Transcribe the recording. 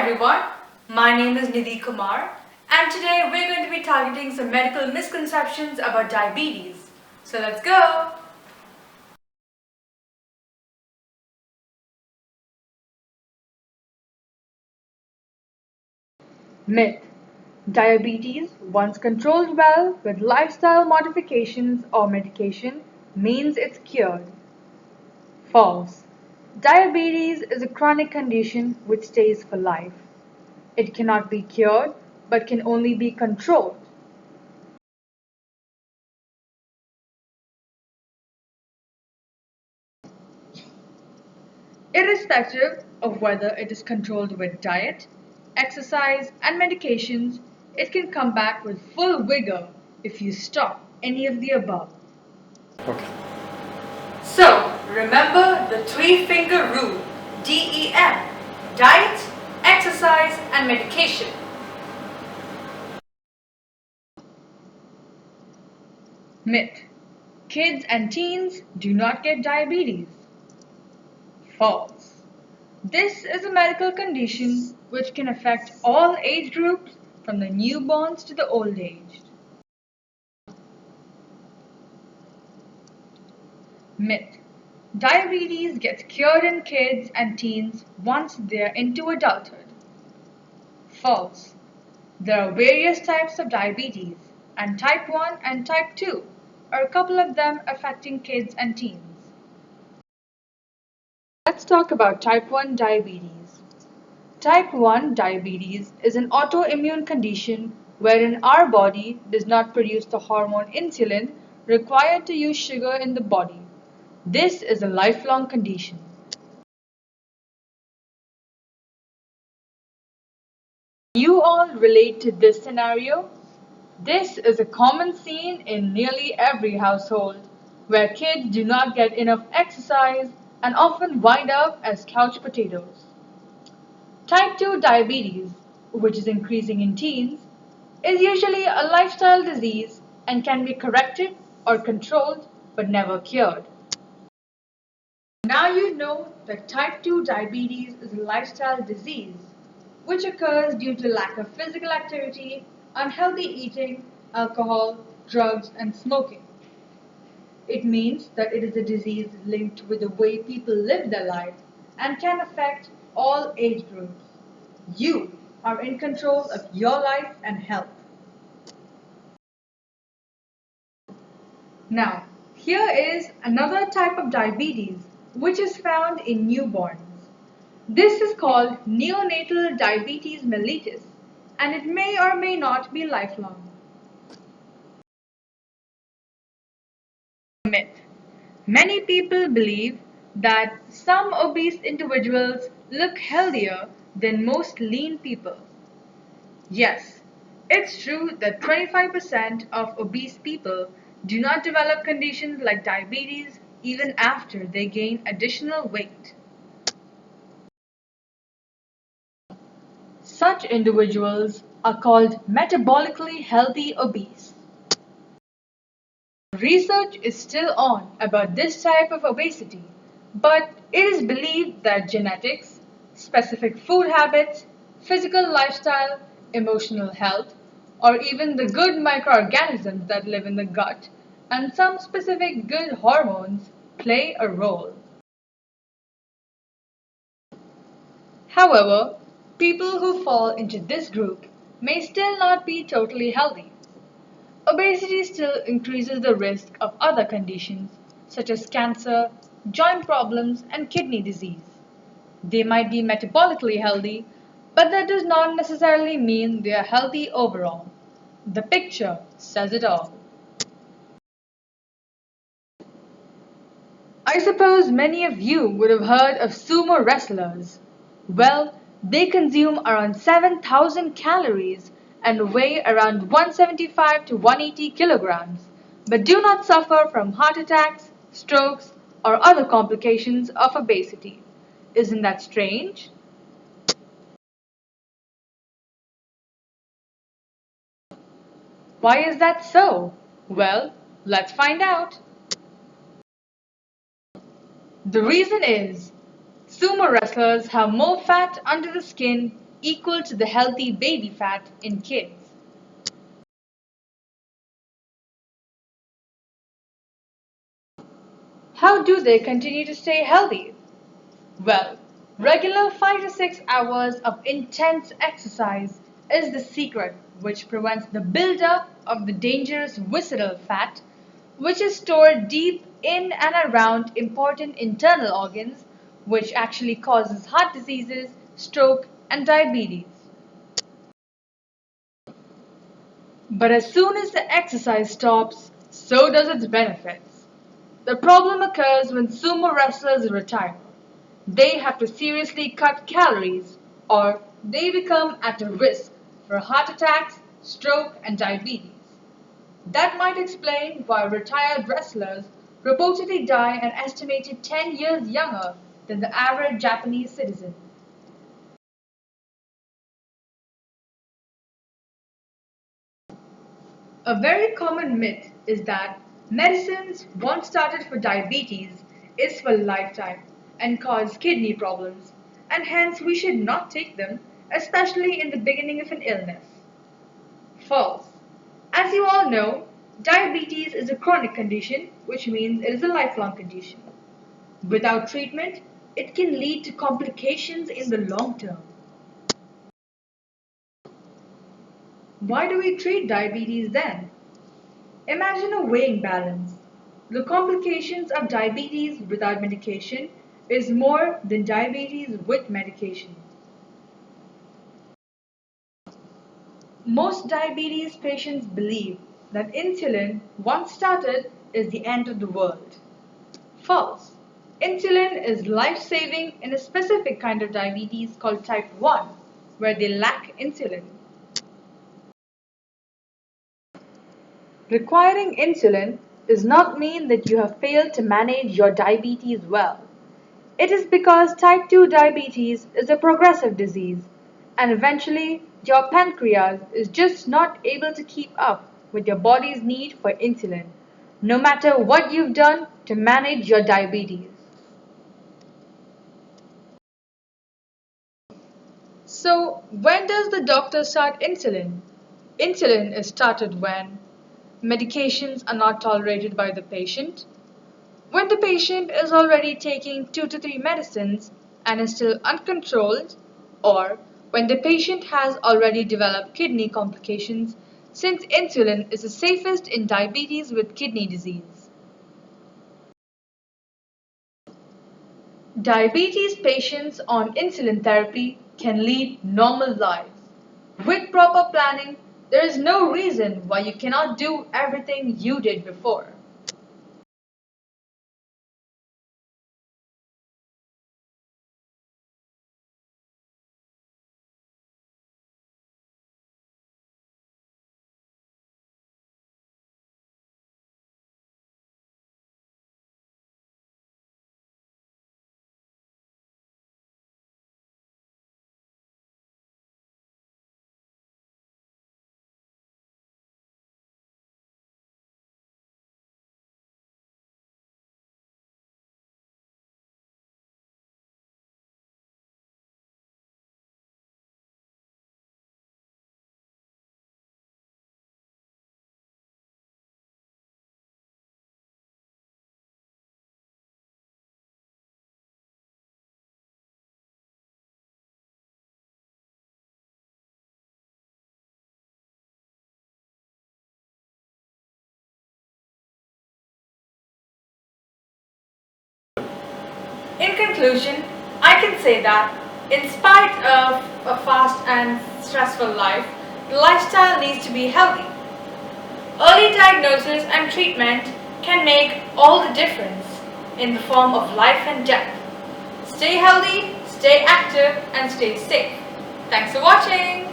everyone, my name is Nidhi Kumar and today we're going to be targeting some medical misconceptions about diabetes. So let's go! Myth: diabetes, once controlled well with lifestyle modifications or medication, means it's cured. False. Diabetes is a chronic condition which stays for life. It cannot be cured but can only be controlled. Irrespective of whether it is controlled with diet, exercise, and medications, it can come back with full vigor if you stop any of the above. Okay. So, remember the three-finger rule, DEM: diet, exercise, and medication. Myth: kids and teens do not get diabetes. False. This is a medical condition which can affect all age groups from the newborns to the old aged. Myth: diabetes gets cured in kids and teens once they are into adulthood. False. There are various types of diabetes, and type 1 and type 2 are a couple of them affecting kids and teens. Let's talk about type 1 diabetes. Type 1 diabetes is an autoimmune condition wherein our body does not produce the hormone insulin required to use sugar in the body. This is a lifelong condition. You all relate to this scenario? This is a common scene in nearly every household, where kids do not get enough exercise and often wind up as couch potatoes. Type 2 diabetes, which is increasing in teens, is usually a lifestyle disease and can be corrected or controlled but never cured. Now you know that type 2 diabetes is a lifestyle disease which occurs due to lack of physical activity, unhealthy eating, alcohol, drugs, and smoking. It means that it is a disease linked with the way people live their life and can affect all age groups. You are in control of your life and health. Now, here is another type of diabetes which is found in newborns. This is called neonatal diabetes mellitus and it may or may not be lifelong. Myth: many people believe that some obese individuals look healthier than most lean people. Yes, it's true that 25% of obese people do not develop conditions like diabetes even after they gain additional weight. Such individuals are called metabolically healthy obese. Research is still on about this type of obesity, but it is believed that genetics, specific food habits, physical lifestyle, emotional health, or even the good microorganisms that live in the gut, and some specific good hormones play a role. However, people who fall into this group may still not be totally healthy. Obesity still increases the risk of other conditions such as cancer, joint problems, and kidney disease. They might be metabolically healthy, but that does not necessarily mean they are healthy overall. The picture says it all. I suppose many of you would have heard of sumo wrestlers. Well, they consume around 7,000 calories and weigh around 175 to 180 kilograms, but do not suffer from heart attacks, strokes, or other complications of obesity. Isn't that strange? Why is that so? Well, let's find out. The reason is sumo wrestlers have more fat under the skin equal to the healthy baby fat in kids. How do they continue to stay healthy? Well, regular 5 to 6 hours of intense exercise is the secret which prevents the buildup of the dangerous visceral fat, which is stored deep in and around important internal organs, which actually causes heart diseases, stroke, and diabetes. But as soon as the exercise stops, so does its benefits. The problem occurs when sumo wrestlers retire. They have to seriously cut calories or they become at a risk for heart attacks, stroke, and diabetes. That might explain why retired wrestlers reportedly die an estimated 10 years younger than the average Japanese citizen. A very common myth is that medicines once started for diabetes is for lifetime and cause kidney problems, and hence we should not take them, especially in the beginning of an illness. False. As you all know, diabetes is a chronic condition, which means it is a lifelong condition. Without treatment, it can lead to complications in the long term. Why do we treat diabetes then? Imagine a weighing balance. The complications of diabetes without medication is more than diabetes with medication. Most diabetes patients believe that insulin, once started, is the end of the world. False. Insulin is life-saving in a specific kind of diabetes called type 1, where they lack insulin. Requiring insulin does not mean that you have failed to manage your diabetes well. It is because type 2 diabetes is a progressive disease, and eventually your pancreas is just not able to keep up with your body's need for insulin, no matter what you've done to manage your diabetes. So, when does the doctor start insulin? Insulin is started when medications are not tolerated by the patient, when the patient is already taking 2 to 3 medicines and is still uncontrolled, or when the patient has already developed kidney complications, since insulin is the safest in diabetes with kidney disease. Diabetes patients on insulin therapy can lead normal lives. With proper planning, there is no reason why you cannot do everything you did before. In conclusion, I can say that in spite of a fast and stressful life, the lifestyle needs to be healthy. Early diagnosis and treatment can make all the difference in the form of life and death. Stay healthy, stay active, and stay safe. Thanks for watching.